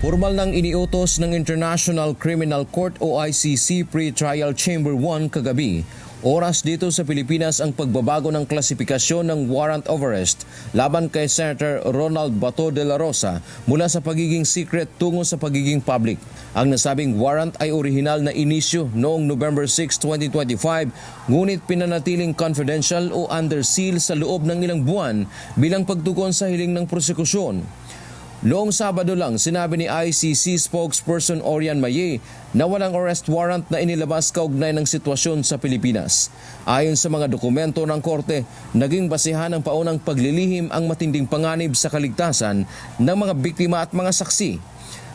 Formal nang iniutos ng International Criminal Court o ICC Pre-Trial Chamber 1 kagabi. Oras dito sa Pilipinas ang pagbabago ng klasifikasyon ng warrant of arrest laban kay Senator Ronald Bato de la Rosa mula sa pagiging secret tungo sa pagiging public. Ang nasabing warrant ay orihinal na inisyu noong November 6, 2025 ngunit pinanatiling confidential o under seal sa loob ng ilang buwan bilang pagtugon sa hiling ng prosekusyon. Noong Sabado lang, sinabi ni ICC spokesperson Orian Maye na walang arrest warrant na inilabas kaugnay ng sitwasyon sa Pilipinas. Ayon sa mga dokumento ng korte, naging basehan ng paunang paglilihim ang matinding panganib sa kaligtasan ng mga biktima at mga saksi.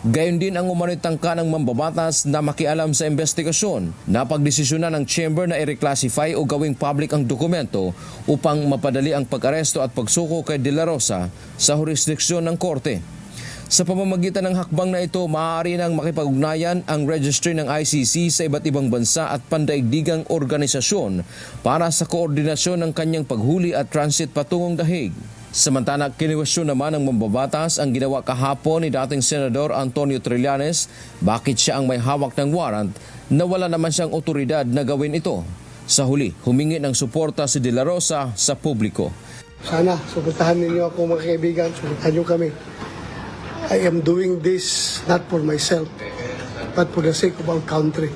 Gayon din ang umano'y tangka ng mambabatas na makialam sa investigasyon. Napagdesisyonan ng chamber na i-reclassify o gawing public ang dokumento upang mapadali ang pag-aresto at pagsuko kay De La Rosa sa jurisdiksyon ng korte. Sa pamamagitan ng hakbang na ito, maaari nang makipag-ugnayan ang registry ng ICC sa iba't ibang bansa at pandaigdigang organisasyon para sa koordinasyon ng kanyang paghuli at transit patungong The Hague. Samantala, kiniwestiyon naman ng mambabatas ang ginawa kahapon ni dating Senador Antonio Trillanes bakit siya ang may hawak ng warrant na wala naman siyang otoridad na gawin ito. Sa huli, humingi ng suporta si De La Rosa sa publiko. Sana, suportahan ninyo ako mga kaibigan, suportahan niyo kami. I am doing this not for myself, but for the sake of our country.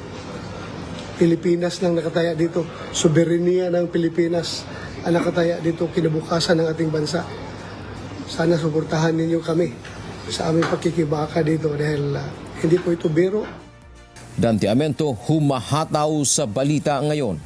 Pilipinas nang nakataya dito. Soberenya ng Pilipinas ang nakataya dito, kinabukasan ng ating bansa. Sana suportahan ninyo kami sa aming pagkikibaka dito dahil hindi po ito biro. Dante Amento, humahataw sa balita ngayon.